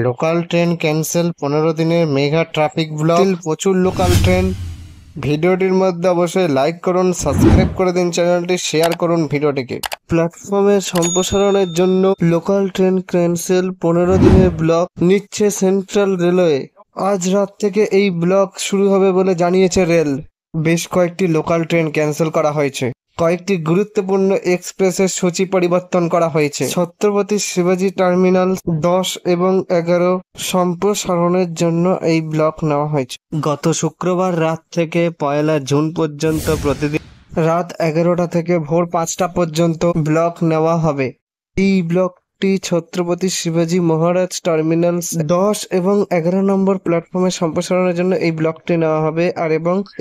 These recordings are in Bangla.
লোকাল ট্রেন ক্যান্সেল, 15 দিনের মেগা ট্রাফিক ব্লক, প্রচুর লোকাল ট্রেন। ভিডিওটির মধ্যে অবশ্যই লাইক করুন, সাবস্ক্রাইব করে দিন চ্যানেলটি, শেয়ার করুন ভিডিওটিকে। প্ল্যাটফর্মের সম্প্রসারণের জন্য লোকাল ট্রেন ক্যান্সেল, 15 দিনের ব্লক নিচ্ছে সেন্ট্রাল রেলওয়ে। আজ রাত থেকে এই ব্লক শুরু হবে বলে জানিয়েছে রেল। বেশ কয়েকটি লোকাল ট্রেন ক্যান্সেল করা হয়েছে। কয়েকটি গুরুত্বপূর্ণ এক্সপ্রেসের সূচি পরিবর্তন করা হয়েছে। ছত্রপতি শিবাজি টার্মিনাল 10 এবং 11 সম্প্রসারণের জন্য এই ব্লক নেওয়া হয়েছে। গত শুক্রবার রাত থেকে 1 জুন পর্যন্ত প্রতিদিন রাত 11টা থেকে ভোর 5টা পর্যন্ত ব্লক নেওয়া হবে। এই ব্লকটি ছত্রপতি শিবাজি মহারাজ টার্মিনাল 10 এবং 11 নম্বর প্ল্যাটফর্মের সম্প্রসারণের জন্য এই ব্লকটি নেওয়া হবে আর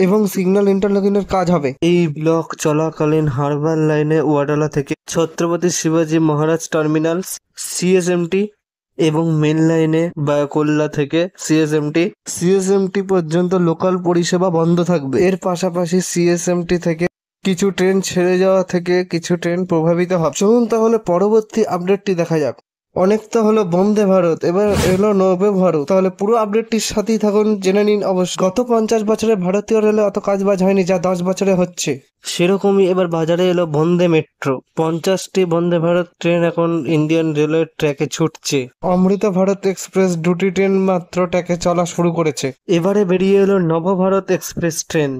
এবং সিগন্যাল ইন্টারলকিংয়ের কাজ হবে। এই ব্লক চলাকালীন হারবার লাইনে ওয়াডালা থেকে ছত্রপতি শিবাজি মহারাজ টার্মিনাল সিএসএমটি এবং মেন লাইনে বায়াকোল্লা থেকে সিএসএমটি পর্যন্ত লোকাল পরিষেবা বন্ধ থাকবে। এর পাশাপাশি সিএসএমটি থেকে কিছু ট্রেন ছেড়ে যাওয়া থেকে কিছু ট্রেন প্রভাবিত হবে। চলুন তাহলে পরবর্তী আপডেটটি দেখা যাক। অনেক তো হলো বন্দে ভারত, এবার এলো নবে ভারত। তাহলে পুরো আপডেটটির সাথেই থাকুন, জেনে নিন। অবশ্য গত 50 বছরে ভারতীয় রেলে অত কাজবাজ হয়নি যা 10 বছরে হচ্ছে। সেরকমই এবার বাজারে এলো বন্দে মেট্রো। 50টি বন্দে ভারত ট্রেন এখন ইন্ডিয়ান রেলওয়ে ট্র্যাকে ছুটছে। অমৃত ভারত এক্সপ্রেস 2টি ট্রেন মাত্র ট্র্যাকে চলা শুরু করেছে। এবারে বেরিয়ে এলো নবভারত এক্সপ্রেস ট্রেন।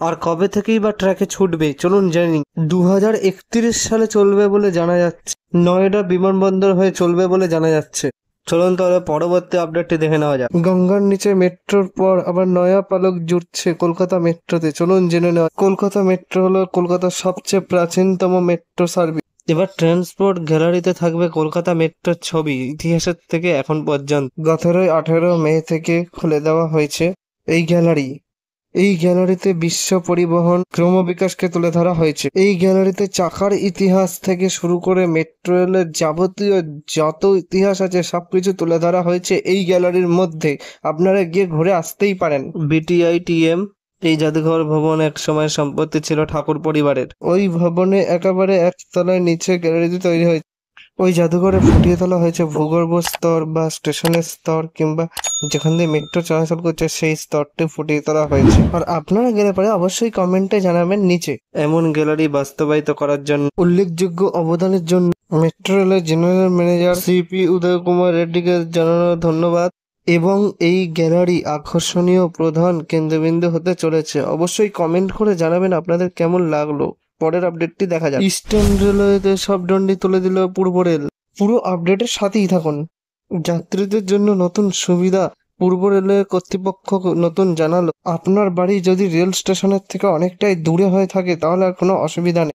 আর কবে থেকেই বা ট্র্যাকে ছুটবে চলুন জেনে নিন। 2031 সালে চলবে বলে জানা যাচ্ছে। নয়ডা বিমানবন্দর হয়ে চলবে বলে জানা যাচ্ছে। চলুন তাহলে পরবর্তী আপডেটটি দেখে নেওয়া যাক। গঙ্গার নিচে মেট্রোর পর আবার নয়া পালক জুটছে কলকাতা মেট্রোতে। চলুন জেনে নেওয়া। কলকাতা মেট্রো হলো কলকাতার সবচেয়ে প্রাচীনতম মেট্রো সার্ভিস। এবার ট্রান্সপোর্ট গ্যালারিতে থাকবে কলকাতা মেট্রোর ছবি ইতিহাসের থেকে এখন পর্যন্ত। 18 মে থেকে খুলে দেওয়া হয়েছে এই গ্যালারি। এই গ্যালারিতে বিশ্ব পরিবহন ক্রমবিকাশকে তুলে ধরা হয়েছে। এই গ্যালারিতে চাকার ইতিহাস থেকে শুরু করে মেট্রো রেলের যাবতীয় যত ইতিহাস আছে সবকিছু তুলে ধরা হয়েছে এই গ্যালারির মধ্যে। আপনারা গিয়ে ঘুরে আসতেই পারেন। বিটিআইটিএম এই জাদুঘর ভবন এক সময় সম্পত্তি ছিল ঠাকুর পরিবারের। ওই ভবনে একেবারে একতলায় নিচে গ্যালারিটি তৈরি হয়েছে। ওই জাদুঘরে ফুটিয়ে তোলা হয়েছে ভূগর্ভ স্তর বা স্টেশনের স্তর, কিংবা যেখান দিয়ে মেট্রো চলাচল করছে সেই স্তরটি ফুটিয়ে তোলা হয়েছে। আর আপনারা গেলে পরে অবশ্যই কমেন্টে জানাবেন নিচে। এমন গ্যালারি বাস্তবায়িত করার জন্য উল্লেখযোগ্য অবদানের জন্য মেট্রো রেলের জেনারেল ম্যানেজার সিপি উদয় কুমার রেড্ডিকে জানানো ধন্যবাদ। এবং এই গ্যালারি আকর্ষণীয় প্রধান কেন্দ্রবিন্দু হতে চলেছে। অবশ্যই কমেন্ট করে জানাবেন আপনাদের কেমন লাগলো। পরের আপডেটটি দেখা যাক। ইস্টার্ন রেলওয়েতে সব ডন্ডি তুলে দিল পূর্ব রেল। পুরো আপডেটের সাথেই থাকুন। যাত্রীদের জন্য নতুন সুবিধা পূর্ব রেলওয়ে কর্তৃপক্ষ নতুন জানালো। আপনার বাড়ি যদি রেল স্টেশনের থেকে অনেকটাই দূরে হয়ে থাকে তাহলে আর কোনো অসুবিধা নেই।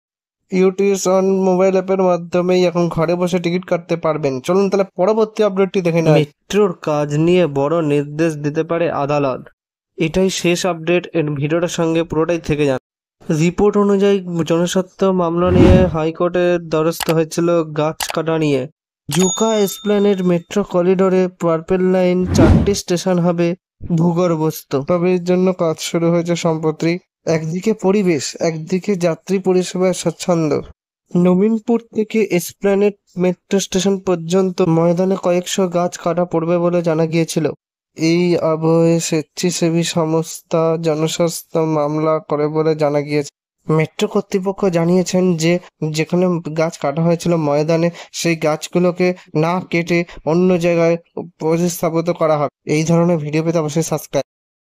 ইউটিএস অন মোবাইল অ্যাপের মাধ্যমেই এখন ঘরে বসে টিকিট কাটতে পারবেন। চলুন তাহলে পরবর্তী আপডেটটি দেখে নেই। মেট্রোর কাজ নিয়ে বড় নির্দেশ দিতে পারে আদালত। এটাই শেষ আপডেট। এর ভিডিওটার সঙ্গে পুরোটাই থেকে যান। রিপোর্ট অনুযায়ী জনস্বার্থ মামলা নিয়ে হাইকোর্টের দ্বারস্থ হয়েছিল গাছ কাটা নিয়ে। জুকা এসপ্ল্যানেড মেট্রো করিডোরে পার্পেল লাইন 4টি স্টেশন হবে ভূগর্ভস্থ। তবে এর জন্য কাজ শুরু হয়েছে সম্প্রতি। একদিকে পরিবেশ, একদিকে যাত্রী পরিষেবার স্বাচ্ছন্দ্য। নবীনপুর থেকে এসপ্ল্যানেড মেট্রো স্টেশন পর্যন্ত ময়দানে কয়েকশো গাছ কাটা পড়বে বলে জানা গিয়েছিল। এই আবহে স্বেচ্ছাসেবী সংস্থা জনস্বাস্থ্য মামলা করে বলে জানা গিয়েছে। মেট্রো কর্তৃপক্ষ জানিয়েছেন যে যেখানে গাছ কাটা হয়েছিল ময়দানে, সেই গাছগুলোকে না কেটে অন্য জায়গায় প্রতিস্থাপিত করা হবে। এই ধরনের ভিডিও পেতে অবশ্যই সাবস্ক্রাইব